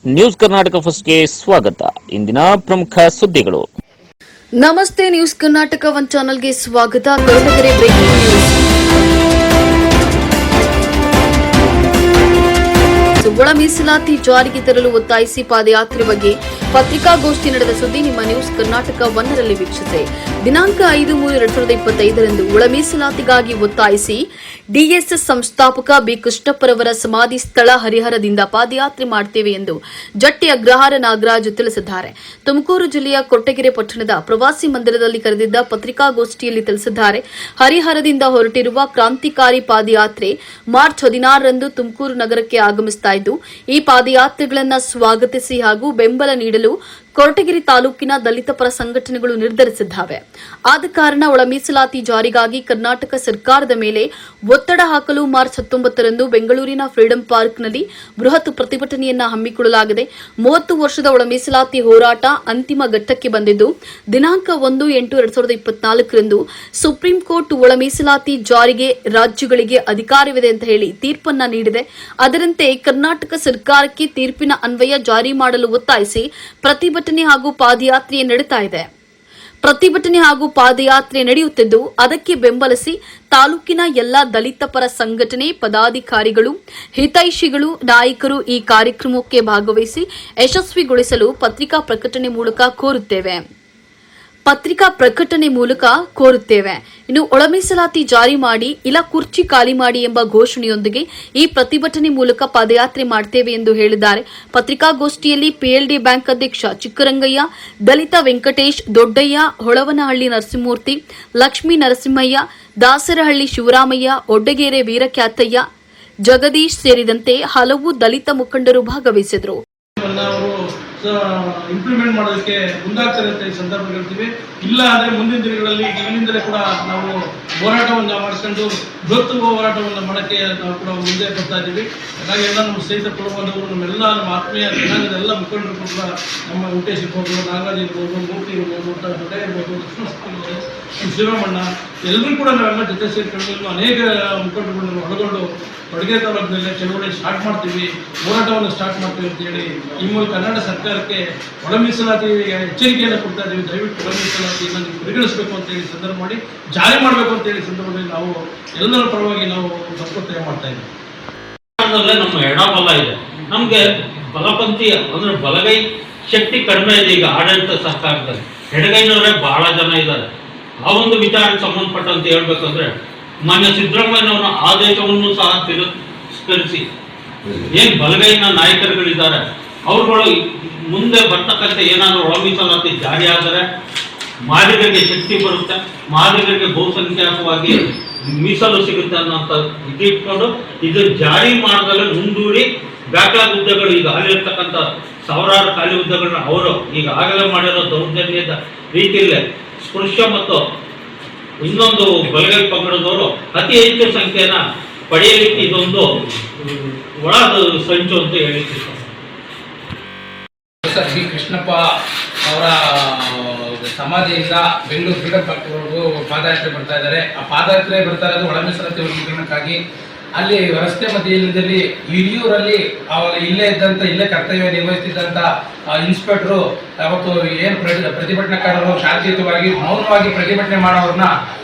News Karnataka ಫಸ್ಟ್ಗೆ ಸ್ವಾಗತ. ಇಂದಿನ ಪ್ರಮುಖ ಸುದ್ದಿಗಳು. ನಮಸ್ತೆ, ನ್ಯೂಸ್ ಕರ್ನಾಟಕ ಒನ್ ಚಾನೆಲ್ಗೆ ಸ್ವಾಗತ. Koratagere breaking news. ಒಳ ಮೀಸಲಾತಿ ಜಾರಿಗೆ ತರಲು ಒತ್ತಾಯಿಸಿ ಪಾದಯಾತ್ರೆ ಬಗ್ಗೆ ಪತ್ರಿಕಾಗೋಷ್ಠಿ ನಡೆದ ಸುದ್ದಿ ನಿಮ್ಮ ನ್ಯೂಸ್ ಕರ್ನಾಟಕ ಒನ್ನರಲ್ಲಿ ವೀಕ್ಷಿಸಿ. ದಿನಾಂಕ 5/3/2025 ಒಳ ಮೀಸಲಾತಿಗಾಗಿ ಒತ್ತಾಯಿಸಿ ಡಿಎಸ್ಎಸ್ ಸಂಸ್ಥಾಪಕ ಬಿ ಕೃಷ್ಣಪ್ಪರವರ ಸಮಾಧಿ ಸ್ಥಳ ಹರಿಹರದಿಂದ ಪಾದಯಾತ್ರೆ ಮಾಡುತ್ತೇವೆ ಎಂದು ಜಟ್ಟಿ ಅಗ್ರಹಾರ ನಾಗರಾಜ್ ತಿಳಿಸಿದ್ದಾರೆ. ತುಮಕೂರು ಜಿಲ್ಲೆಯ ಕೊರಟಗೆರೆ ಪಟ್ಟಣದ ಪ್ರವಾಸಿ ಮಂದಿರದಲ್ಲಿ ಕರೆದಿದ್ದ ಪತ್ರಿಕಾಗೋಷ್ಠಿಯಲ್ಲಿ ತಿಳಿಸಿದ್ದಾರೆ. ಹರಿಹರದಿಂದ ಹೊರಟಿರುವ ಕ್ರಾಂತಿಕಾರಿ ಪಾದಯಾತ್ರೆ ಮಾರ್ಚ್ 16ರಂದು ತುಮಕೂರು ನಗರಕ್ಕೆ ಆಗಮಿಸುತ್ತಾ ಇದ್ದು, ಈ ಪಾದಯಾತ್ರೆಗಳನ್ನು ಸ್ವಾಗತಿಸಿ ಹಾಗೂ ಬೆಂಬಲ ನೀಡಲು ಕೊರಟಗೆರೆ ತಾಲೂಕಿನ ದಲಿತ ಪರ ಸಂಘಟನೆಗಳು ನಿರ್ಧರಿಸಿದ್ದಾವೆ. ಆದ ಕಾರಣ ಒಳ ಮೀಸಲಾತಿ ಜಾರಿಗಾಗಿ ಕರ್ನಾಟಕ ಸರ್ಕಾರದ ಮೇಲೆ ಒತ್ತಡ ಹಾಕಲು ಮಾರ್ಚ್ 19ರಂದು ಬೆಂಗಳೂರಿನ ಫ್ರೀಡಂ ಪಾರ್ಕ್ನಲ್ಲಿ ಬೃಹತ್ ಪ್ರತಿಭಟನೆಯನ್ನು ಹಮ್ಮಿಕೊಳ್ಳಲಾಗಿದೆ. 30 ವರ್ಷದ ಒಳ ಮೀಸಲಾತಿ ಹೋರಾಟ ಅಂತಿಮ ಘಟ್ಟಕ್ಕೆ ಬಂದಿದ್ದು, ದಿನಾಂಕ 1/8/2024ರಂದು ಸುಪ್ರೀಂ ಕೋರ್ಟ್ ಒಳ ಮೀಸಲಾತಿ ಜಾರಿಗೆ ರಾಜ್ಯಗಳಿಗೆ ಅಧಿಕಾರವಿದೆ ಅಂತ ಹೇಳಿ ತೀರ್ಪನ್ನ ನೀಡಿದೆ. ಅದರಂತೆ ಕರ್ನಾಟಕ ಸರ್ಕಾರಕ್ಕೆ ತೀರ್ಪಿನ ಅನ್ವಯ ಜಾರಿ ಮಾಡಲು ಒತ್ತಾಯಿಸಿ ಪ್ರತಿಭಟನೆ ಹಾಗೂ ಪಾದಯಾತ್ರೆ ನಡೀತಾ ಇದೆ. ಪ್ರತಿಭಟನೆ ಹಾಗೂ ಪಾದಯಾತ್ರೆ ನಡೆಯುತ್ತಿದ್ದು, ಅದಕ್ಕೆ ಬೆಂಬಲಿಸಿ ತಾಲೂಕಿನ ಎಲ್ಲಾ ದಲಿತ ಪರ ಸಂಘಟನೆ ಪದಾಧಿಕಾರಿಗಳು, ಹಿತೈಷಿಗಳು, ನಾಯಕರು ಈ ಕಾರ್ಯಕ್ರಮಕ್ಕೆ ಭಾಗವಹಿಸಿ ಯಶಸ್ವಿಗೊಳಿಸಲು ಪತ್ರಿಕಾ ಪ್ರಕಟಣೆ ಮೂಲಕ ಕೋರುತ್ತೇವೆ. ಇನ್ನು ಒಳ ಮೀಸಲಾತಿ ಜಾರಿ ಮಾಡಿ ಇಲ್ಲ ಕುರ್ಚಿ ಖಾಲಿ ಮಾಡಿ ಎಂಬ ಘೋಷಣೆಯೊಂದಿಗೆ ಈ ಪ್ರತಿಭಟನೆ ಮೂಲಕ ಪಾದಯಾತ್ರೆ ಮಾಡುತ್ತೇವೆ ಎಂದು ಹೇಳಿದ್ದಾರೆ. ಪತ್ರಿಕಾಗೋಷ್ಠಿಯಲ್ಲಿ ಪಿಎಲ್ಡಿ ಬ್ಯಾಂಕ್ ಅಧ್ಯಕ್ಷ ಚಿಕ್ಕರಂಗಯ್ಯ, ದಲಿತ ವೆಂಕಟೇಶ್, ದೊಡ್ಡಯ್ಯ, ಹೊಳವನಹಳ್ಳಿ ನರಸಿಂಹಮೂರ್ತಿ, ಲಕ್ಷ್ಮೀ ನರಸಿಂಹಯ್ಯ, ದಾಸರಹಳ್ಳಿ ಶಿವರಾಮಯ್ಯ, ಒಡ್ಡಗೆರೆ ವೀರಕ್ಯಾತಯ್ಯ, ಜಗದೀಶ್ ಸೇರಿದಂತೆ ಹಲವು ದಲಿತ ಮುಖಂಡರು ಭಾಗವಹಿಸಿದರು. ಇಂಪ್ಲಿಮೆಂಟ್ ಮಾಡೋದಕ್ಕೆ ಮುಂದಾಗ್ತಾರೆ ಅಂತ ಈ ಸಂದರ್ಭ ಹೇಳ್ತೀವಿ. ಇಲ್ಲ ಅಂದರೆ ಮುಂದಿನ ದಿನಗಳಲ್ಲಿ ಇಲ್ಲಿಂದಲೇ ಕೂಡ ನಾವು ಹೋರಾಟವನ್ನು ಮಾಡಿಕೊಂಡು ಬೃಹತ್ ಹೋರಾಟವನ್ನು ಮಾಡೋಕ್ಕೆ ನಾವು ಕೂಡ ಮುಂದೆ ಬರ್ತಾ ಇದ್ದೀವಿ. ಹಾಗಾಗಿ ಎಲ್ಲ ನಮ್ಮ ಸ್ನೇಹಿತ ಕುಟುಂಬದವರು, ನಮ್ಮೆಲ್ಲ ನಮ್ಮ ಆತ್ಮೀಯ ಜನಾಂಗದ ಎಲ್ಲ ಮುಖಂಡರು ಕೂಡ, ನಮ್ಮ ವೆಂಕಟೇಶ್ ಇರ್ಬೋದು, ನಾಗರಾಜ್ ಇರ್ಬೋದು, ಮೂರ್ತಿ ಇರ್ಬೋದು, ದೊಡ್ಡ ಇರ್ಬೋದು, ಶಿವರಾಮಣ್ಣ, ಎಲ್ಲರೂ ಕೂಡ ನಾವೆಲ್ಲ ಜೊತೆ ಸೇರಿಕೊಂಡು ಅನೇಕ ಮುಖಂಡರುಗಳನ್ನು ಒಳಗೊಂಡು ಕೊರಟಗೆರೆ ತಾಲೂಕಿನಲ್ಲಿ ಚಳವಳಿ ಸ್ಟಾರ್ಟ್ ಮಾಡ್ತೀವಿ, ಹೋರಾಟವನ್ನು ಸ್ಟಾರ್ಟ್ ಮಾಡ್ತೀವಿ ಅಂತೇಳಿ ಈ ಮೂಲಕ ಕರ್ನಾಟಕ ಸರ್ಕಾರಕ್ಕೆ ಒಳ ಮೀಸಲಾತಿ ಎಚ್ಚರಿಕೆಯನ್ನು ಕೊಡ್ತಾ ಇದ್ದೀವಿ. ದಯವಿಟ್ಟು ಒಳ ಮೀಸಲಾತಿಯನ್ನು ನೀವು ಪರಿಗಣಿಸಬೇಕು ಅಂತೇಳಿ ಸಂದರ್ಭ ಮಾಡಿ ಜಾರಿ ಮಾಡಬೇಕು ಅಂತೇಳಿ ಸಂದರ್ಭದಲ್ಲಿ ನಾವು ಎಲ್ಲರ ಪರವಾಗಿ ನಾವು ಒತ್ತಾಯ ಮಾಡ್ತಾ ಇದ್ದೀವಿ. ನಮ್ಮ ಎಡಬಲ ಇದೆ, ನಮಗೆ ಬಲಪಂಥಿ ಅಂದ್ರೆ ಬಲಗೈ ಶಕ್ತಿ ಕಡಿಮೆ ಇದೆ ಈಗ ಆಡಳಿತ ಸರ್ಕಾರದಲ್ಲಿ. ಎಡಗೈನವರೇ ಬಹಳ ಜನ ಇದ್ದಾರೆ. ಆ ಒಂದು ವಿಚಾರಕ್ಕೆ ಸಂಬಂಧಪಟ್ಟಂತೆ ಹೇಳ್ಬೇಕಂದ್ರೆ, ಮಾನ್ಯ ಸಿದ್ದರಾಮಯ್ಯನವರ ಆದೇಶವನ್ನು ಸಹ ತಿರಸ್ಕರಿಸಿ ಏನು ಬಲಗೈನ ನಾಯಕರುಗಳಿದ್ದಾರೆ ಅವರುಗಳು ಮುಂದೆ ಬರ್ತಕ್ಕಂಥ ಏನಾದರೂ ಒಳ ಮೀಸಲಾತಿ ಜಾರಿ ಆದರೆ ಮಾದಿಗರಿಗೆ ಶಕ್ತಿ ಬರುತ್ತೆ, ಮಾದಿಗರಿಗೆ ಬಹುಸಂಖ್ಯಾತವಾಗಿ ಮೀಸಲು ಸಿಗುತ್ತೆ ಅನ್ನೋಂಥ ಇದಿಟ್ಕೊಂಡು ಇದು ಜಾರಿ ಮಾಡಿದ್ರೆ ಮುಂದೂಡಿ ಬ್ಯಾಕ್ಲಾಗ್ ಹುದ್ದೆಗಳು ಈಗ ಆಗಿರ್ತಕ್ಕಂಥ ಸಾವಿರಾರು ಖಾಲಿ ಹುದ್ದೆಗಳನ್ನ ಅವರು ಈಗ ಆಗಲೇ ಮಾಡಿರೋ ದೌರ್ಜನ್ಯದ ರೀತಿಯಲ್ಲೇ ಸ್ಪೃಶ್ಯ ಮತ್ತು ಇನ್ನೊಂದು ಬಲಗೈ ಪಂಗಡದವರು ಅತಿ ಹೆಚ್ಚು ಸಂಖ್ಯೆನ ಪಡೆಯಲಿಕ್ಕೆ ಇದೊಂದು ಒಳ ಸಂಚು ಅಂತ ಹೇಳಿಕ್ಕೆ ಬಿ ಕೃಷ್ಣಪ್ಪ ಅವರ ಸಮಾಧಿಯಿಂದ ಬೆಂಗಳೂರು ಫ್ರೀಡಂ ಪಾರ್ಕ್ವರೆಗೂ ಪಾದಯಾತ್ರೆ ಬರ್ತಾ ಇದ್ದಾರೆ. ಆ ಪಾದಯಾತ್ರೆ ಬರ್ತಾ ಇರೋದು ಒಳ ಮೀಸಲಾತಿ ವರ್ಗೀಕರಣಕ್ಕಾಗಿ. ಅಲ್ಲಿ ರಸ್ತೆ ಮಧ್ಯದಲ್ಲಿ ಹಿರಿಯೂರಲ್ಲಿ ಇಲ್ಲೇ ಕರ್ತವ್ಯ ನಿರ್ವಹಿಸುತ್ತಿದ್ದಂಥ ಇನ್ಸ್ಪೆಕ್ಟರು ಅವತ್ತು ಏನು ಪ್ರತಿಭಟನಾಕಾರರು ಶಾಂತಿಯುತವಾಗಿ ಮೌನವಾಗಿ ಪ್ರತಿಭಟನೆ ಮಾಡೋರನ್ನ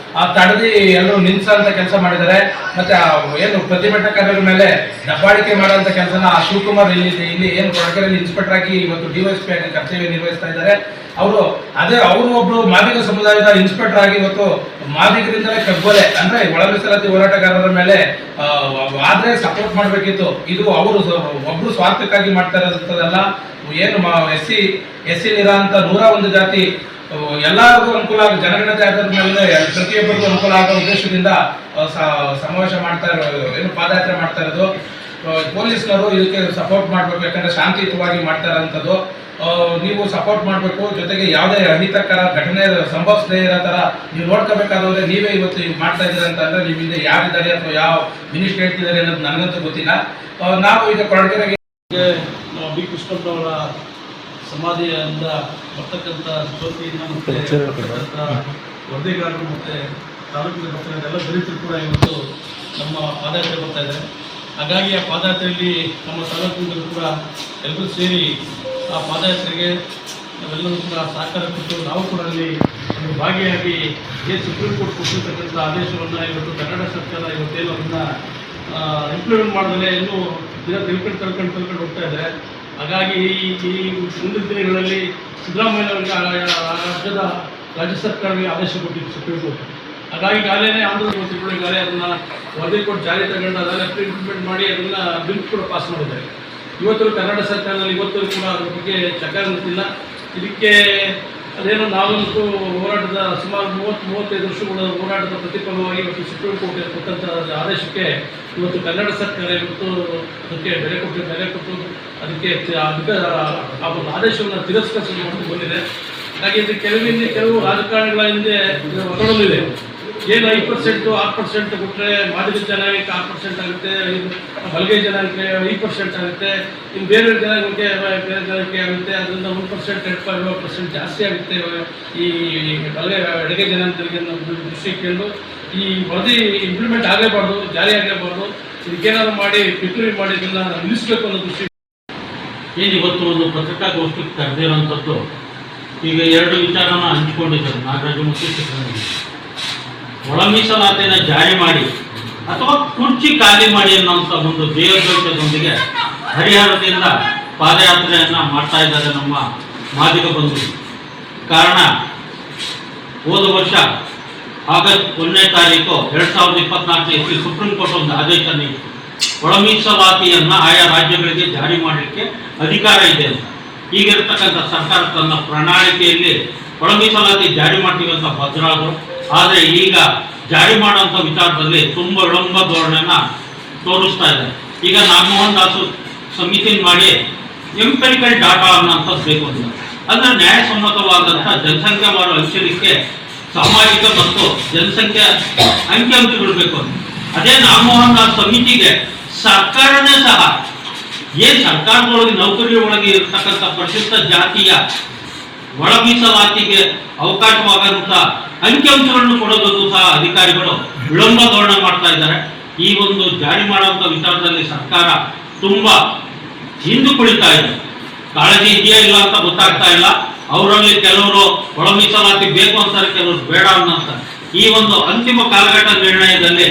ತಡೆದಿ ಎಲ್ಲರೂ ನಿಲ್ಲಿಸೋಂಥ ಕೆಲಸ ಮಾಡಿದ್ದಾರೆ. ಮತ್ತು ಏನು ಪ್ರತಿಭಟನಾಕಾರರ ಮೇಲೆ ದಬ್ಬಾಳಿಕೆ ಮಾಡೋಂಥ ಕೆಲಸನ ಶಿವಕುಮಾರ್ ಇಲ್ಲಿ ಏನು ಕೊರಟಗೆರೆಯಲ್ಲಿ ಇನ್ಸ್ಪೆಕ್ಟರ್ ಆಗಿ ಇವತ್ತು ಡಿವೈಎಸ್ಪಿ ಆಗಿ ಕರ್ತವ್ಯ ನಿರ್ವಹಿಸ್ತಾ ಇದ್ದಾರೆ. ಅವರು ಒಬ್ಬರು ಮಾದಿಗ ಸಮುದಾಯದ ಇನ್ಸ್ಪೆಕ್ಟರ್ ಆಗಿ ಇವತ್ತು ಮಾದಿಗರಿಂದಲೇ ಕಗ್ಗೊಲೆ ಅಂದರೆ ಒಳ ಮೀಸಲಾತಿ ಹೋರಾಟಗಾರರ ಮೇಲೆ ಆದರೆ ಸಪೋರ್ಟ್ ಮಾಡಬೇಕಿತ್ತು. ಇದು ಅವರು ಒಬ್ಬರು ಸ್ವಾರ್ಥಕ್ಕಾಗಿ ಮಾಡ್ತಾ ಇರೋದಂಥದ್ದಲ್ಲ. ಏನು ಎಸ್ ಸಿ ಇರೋಂಥ 101 ಜಾತಿ ಎಲ್ಲರಿಗೂ ಅನುಕೂಲ ಆಗ ಜನಗಣತಿ ಆಧಾರದ ಮೇಲೆ ಪ್ರತಿಯೊಬ್ಬರಿಗೂ ಅನುಕೂಲ ಆಗೋ ಉದ್ದೇಶದಿಂದ ಸಮಾವೇಶ ಮಾಡ್ತಾ ಏನು ಪಾದಯಾತ್ರೆ ಮಾಡ್ತಾ ಇರೋದು. ಪೊಲೀಸ್ನವರು ಇದಕ್ಕೆ ಸಪೋರ್ಟ್ ಮಾಡಬೇಕು, ಯಾಕಂದರೆ ಶಾಂತಿಯುತವಾಗಿ ಮಾಡ್ತಾ ಇರೋಂಥದ್ದು. ನೀವು ಸಪೋರ್ಟ್ ಮಾಡಬೇಕು. ಜೊತೆಗೆ ಯಾವುದೇ ಅಹಿತಕರ ಘಟನೆ ಸಂಭವಿಸದೇ ಇರೋ ಥರ ನೀವು ನೋಡ್ಕೋಬೇಕಾದ್ರೆ ನೀವೇ ಇವತ್ತು ಮಾಡ್ತಾ ಇದ್ದೀರ ಅಂತಂದರೆ ನಿಮ್ಮ ಹಿಂದೆ ಯಾರಿದ್ದಾರೆ ಅಥವಾ ಯಾವ ಮಿನಿಸ್ಟರ್ ಹೇಳ್ತಿದ್ದಾರೆ ಅನ್ನೋದು ನನಗಂತೂ ಗೊತ್ತಿಲ್ಲ. ನಾವು ಈಗ ಕೊರಟಗೆರೆಗೆ ಬಿ ಕೃಷ್ಣಪ್ಪನವರ ಸಮಾಧಿಯಿಂದ ಬರ್ತಕ್ಕಂಥ ಜ್ಯೋತಿಯಿಂದ ಮತ್ತು ವರದಿಗಾರರು ಮತ್ತು ತಾಲೂಕಿನ ಬರ್ತಾರೆ ಎಲ್ಲ ದಲಿತರು ಕೂಡ ಇವತ್ತು ನಮ್ಮ ಪಾದಯಾತ್ರೆ ಬರ್ತಾ ಇದ್ದಾರೆ. ಹಾಗಾಗಿ ಆ ಪಾದಯಾತ್ರೆಯಲ್ಲಿ ನಮ್ಮ ತಾಲೂಕಿನಲ್ಲೂ ಕೂಡ ಎಲ್ಲರೂ ಸೇರಿ ಆ ಪಾದಯಾತ್ರೆಗೆ ನಾವೆಲ್ಲರೂ ಕೂಡ ಸಹಕಾರ ಕೊಟ್ಟು ನಾವು ಕೂಡ ಅಲ್ಲಿ ಒಂದು ಭಾಗಿಯಾಗಿ ಸುಪ್ರೀಂ ಕೋರ್ಟ್ ಕೊಟ್ಟಿರ್ತಕ್ಕಂಥ ಆದೇಶವನ್ನು ಇವತ್ತು ಕರ್ನಾಟಕ ಸರ್ಕಾರ ಇವತ್ತೇನು ಅದನ್ನು ಇಂಪ್ಲಿಮೆಂಟ್ ಮಾಡಿದ್ರೆ ಇನ್ನೂ ದಿನ ತಿಳ್ಕೊಂಡು ಹೋಗ್ತಾ ಇದೆ. ಹಾಗಾಗಿ ಈ ಮುಂದಿನ ದಿನಗಳಲ್ಲಿ ಸಿದ್ದರಾಮಯ್ಯ ಅವರಿಗೆ ರಾಜ್ಯ ಸರ್ಕಾರಕ್ಕೆ ಆದೇಶ ಕೊಟ್ಟಿತ್ತು ಸುಪ್ರೀಂ ಕೋರ್ಟ್. ಹಾಗಾಗಿ ಈಗಾಗಲೇ ಆಂಧ್ರ ಮಂತ್ರಿಗಳು ಈಗಾಗಲೇ ಅದನ್ನು ವರದಿ ಕೊಟ್ಟು ಜಾರಿ ತಗೊಂಡು ಅದನ್ನು ಇಂಪ್ಲಿಮೆಂಟ್ ಮಾಡಿ ಅದನ್ನು ಬಿಲ್ ಕೂಡ ಪಾಸ್ ಮಾಡಿದ್ದಾರೆ. ಇವತ್ತು ಕರ್ನಾಟಕ ಸರ್ಕಾರದಲ್ಲಿ ಇವತ್ತು ಕೂಡ ಅದ್ರ ಬಗ್ಗೆ ಚಕಾರ ನಿಂತಿಲ್ಲ. ಇದಕ್ಕೆ ಅದೇನು ನಾವಂತೂ ಹೋರಾಟದ ಸುಮಾರು 30-35 ವರ್ಷಗಳ ಹೋರಾಟದ ಪ್ರತಿಫಲವಾಗಿ ಇವತ್ತು ಸುಪ್ರೀಂ ಕೋರ್ಟ್ ಕೊಟ್ಟಂಥ ಆದೇಶಕ್ಕೆ ಇವತ್ತು ಕರ್ನಾಟಕ ಸರ್ಕಾರ ಇವತ್ತು ಅದಕ್ಕೆ ಬೆಲೆ ಕೊಟ್ಟು ಅದಕ್ಕೆ ಆ ಒಂದು ಆದೇಶವನ್ನು ತಿರಸ್ಕರಿಸಿ ಮಾಡ್ಕೊಂಡು ಬಂದಿದೆ. ಹಾಗಾಗಿ ಇದು ಕೆಲವು ರಾಜಕಾರಣಿಗಳ ಹಿಂದೆ ಒತ್ತಡವಿದೆ. ಏನು 5%, 6% ಕೊಟ್ಟರೆ ಮಾದಿಗ ಜನಾಂಗಕ್ಕೆ 6% ಆಗುತ್ತೆ, ಬಲಗೈ ಜನಾಂಗಕ್ಕೆ 5% ಆಗುತ್ತೆ, ಇನ್ನು ಬೇರೆ ಜನಾಂಗಕ್ಕೆ ಆಗುತ್ತೆ. ಅದರಿಂದ 1%, 2% ಜಾಸ್ತಿ ಆಗುತ್ತೆ ಈ ಎಡಗೈ ಜನಾಂಗಗಳಿಗೆ ದೃಷ್ಟಿ ಕೇಳು. ಈ ವರದಿ ಇಂಪ್ಲಿಮೆಂಟ್ ಆಗಲೇಬಾರ್ದು, ಜಾರಿ ಆಗಲೇಬಾರ್ದು. ಇದಕ್ಕೇನಾದ್ರು ಮಾಡಿ ಪಿತೂರಿ ಮಾಡಿ ಇದನ್ನು ನಿಲ್ಲಿಸಬೇಕು ಅನ್ನೋ ದೃಷ್ಟಿ. ಏನು ಇವತ್ತು ಒಂದು ಪತ್ರಿಕಾಗೋಷ್ಠಿಗೆ ಕರೆದಿರುವಂಥದ್ದು, ಈಗ 2 ವಿಚಾರನ ಹಂಚಿಕೊಂಡಿದ್ದಾರೆ ನಾಗರಾಜು ಮತ್ತು ಸಿದ್ದರಾಮಯ್ಯ. ಒಳ ಮೀಸಲಾತಿನ ಜಾರಿ ಮಾಡಿ ಅಥವಾ ಕುರ್ಚಿ ಖಾಲಿ ಮಾಡಿ ಅನ್ನೋಂಥ ಒಂದು ದೇವೋದ್ದೇಶದೊಂದಿಗೆ ಹರಿಹರದಿಂದ ಪಾದಯಾತ್ರೆಯನ್ನು ಮಾಡ್ತಾ ಇದ್ದಾರೆ ನಮ್ಮ ಮಾದಿಗ ಬಂಧು. ಕಾರಣ ಹೋದ ವರ್ಷ ಆಗಸ್ಟ್ 1ನೇ ತಾರೀಕು 2024 ಸುಪ್ರೀಂ ಕೋರ್ಟ್ ಒಂದು ಆದೇಶ ನೀಡಿತು. ಒಳ ಮೀಸಲಾತಿಯನ್ನು ಆಯಾ ರಾಜ್ಯಗಳಿಗೆ ಜಾರಿ ಮಾಡಲಿಕ್ಕೆ ಅಧಿಕಾರ ಇದೆ ಅಂತ. ಈಗಿರ್ತಕ್ಕಂಥ ಸರ್ಕಾರ ತನ್ನ ಪ್ರಣಾಳಿಕೆಯಲ್ಲಿ ಒಳ ಮೀಸಲಾತಿ ಜಾರಿ ಮಾಡ್ತೀವಿ ಅಂತ ಭದ್ರಾದರು. ಆದರೆ ಈಗ ಜಾರಿ ಮಾಡುವಂಥ ವಿಚಾರದಲ್ಲಿ ತುಂಬ ವಿಳಂಬ ಧೋರಣೆನ ತೋರಿಸ್ತಾ ಇದೆ. ಈಗ ನಾಗಮೋಹನ್ ದಾಸ್ ಸಮಿತಿ ಮಾಡಿ ಎಂಪೆರಿಕಲ್ ಡಾಟಾ ಅನ್ನೋಂಥದ್ದು ಬೇಕು ಅಂತ, ಅಂದರೆ ನ್ಯಾಯಸಮ್ಮತವಾದಂಥ ಜನಸಂಖ್ಯೆ ಮಾಡೋ ಅಂಶಕ್ಕೆ ಸಾಮಾಜಿಕ ಮತ್ತು ಜನಸಂಖ್ಯೆ ಅಂಕಿಅಂಶಗಳು ಬೇಕು ಅಂತ. ಅದೇ ನಾಗಮೋಹನ್ ದಾಸ್ ಸಮಿತಿಗೆ ಸರ್ಕಾರನೇ ಸಹ ಏನು ಸರ್ಕಾರದೊಳಗೆ ನೌಕರಿ ಒಳಗೆ ಇರತಕ್ಕಂಥ ಪರಿಶಿಷ್ಟ ಜಾತಿಯ ಒಳ ಮೀಸಲಾತಿಗೆ ಅವಕಾಶವಾಗುವಂಥ ಅಂಕಿಅಂಶಗಳನ್ನು ಕೊಡೋದಕ್ಕೂ ಸಹ ಅಧಿಕಾರಿಗಳು ವಿಳಂಬ ಧೋರಣೆ ಮಾಡ್ತಾ ಇದ್ದಾರೆ. ಈ ಒಂದು ಜಾರಿ ಮಾಡುವಂಥ ವಿಚಾರದಲ್ಲಿ ಸರ್ಕಾರ ತುಂಬ ಹಿಂದೆ ಕುಳಿತಾ ಇದೆ. ಕಾಳಜಿ ಇದೆಯಾ ಇಲ್ಲ ಅಂತ ಗೊತ್ತಾಗ್ತಾ ಇಲ್ಲ. ಅವರಲ್ಲಿ ಕೆಲವರು ಒಳ ಮೀಸಲಾತಿ ಬೇಕು ಅಂತಾರೆ, ಕೆಲವರು ಬೇಡ ಅನ್ನಂತಾರೆ. ಈ ಒಂದು ಅಂತಿಮ ಕಾಲಘಟ್ಟ ನಿರ್ಣಯದಲ್ಲಿ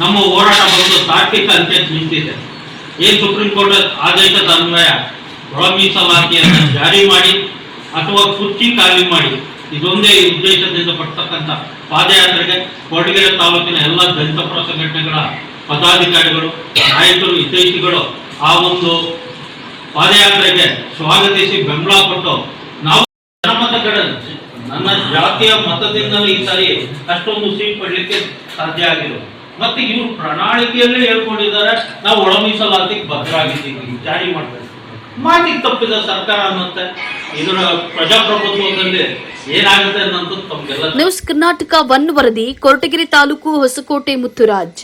ನಮ್ಮ ಹೋರಾಟ ಬಂದು ತಾರ್ಕಿಕ ಅಂತ್ಯಕ್ಕೆ ನಿಂತಿದೆ. ಏನು ಸುಪ್ರೀಂ ಕೋರ್ಟ್ ಆದೇಶದ ಅನ್ವಯ ಒಳ ಮೀಸಲಾತಿಯನ್ನು ಜಾರಿ ಮಾಡಿ ಅಥವಾ ಕುರ್ಚಿ ಖಾಲಿ ಮಾಡಿ, ಇದೊಂದೇ ಉದ್ದೇಶದಿಂದ ಪಡ್ತಕ್ಕಂಥ ಪಾದಯಾತ್ರೆಗೆ ಕೊರಟಗೆರೆ ತಾಲೂಕಿನ ಎಲ್ಲ ದಲಿತ ಪರ ಸಂಘಟನೆಗಳ ಪದಾಧಿಕಾರಿಗಳು, ನಾಯಕರು, ಹಿತೈಷಿಗಳು ಆ ಒಂದು ಪಾದಯಾತ್ರೆಗೆ ಸ್ವಾಗತಿಸಿ ಬೆಂಬಲ ಕೊಟ್ಟು ನಾವು ಜನಮತಗಳ ನನ್ನ ಜಾತಿಯ ಮತದಿಂದಲೂ ಈ ಸಾರಿ ಅಷ್ಟೊಂದು ಸೀಟ್ ಪಡಲಿಕ್ಕೆ ಸಾಧ್ಯ ಆಗಿಲ್ಲ. ಮತ್ತೆ ಇವರು ಪ್ರಣಾಳಿಕೆಯಲ್ಲೇ ಹೇಳ್ಕೊಂಡಿದ್ದಾರೆ, ನಾವು ಒಳ ಮೀಸಲಾತಿಗೆ ಬದ್ಧರಾಗಿದ್ದೀವಿ, ಜಾರಿ ಮಾಡಬೇಕು. ಮಾತಿಗೆ ತಪ್ಪಿದ ಸರ್ಕಾರ ಅನ್ನತ್ತೆ. ಇದರ ಪ್ರಜಾಪ್ರಭುತ್ವದಲ್ಲಿ ಏನಾಗುತ್ತೆ ಅನ್ನೋದು ತಮಗೆಲ್ಲ. ನ್ಯೂಸ್ ಕರ್ನಾಟಕ 1 ವರದಿ, ಕೊರಟಗೆರೆ ತಾಲೂಕು, ಹೊಸಕೋಟೆ, ಮುತ್ತುರಾಜ್.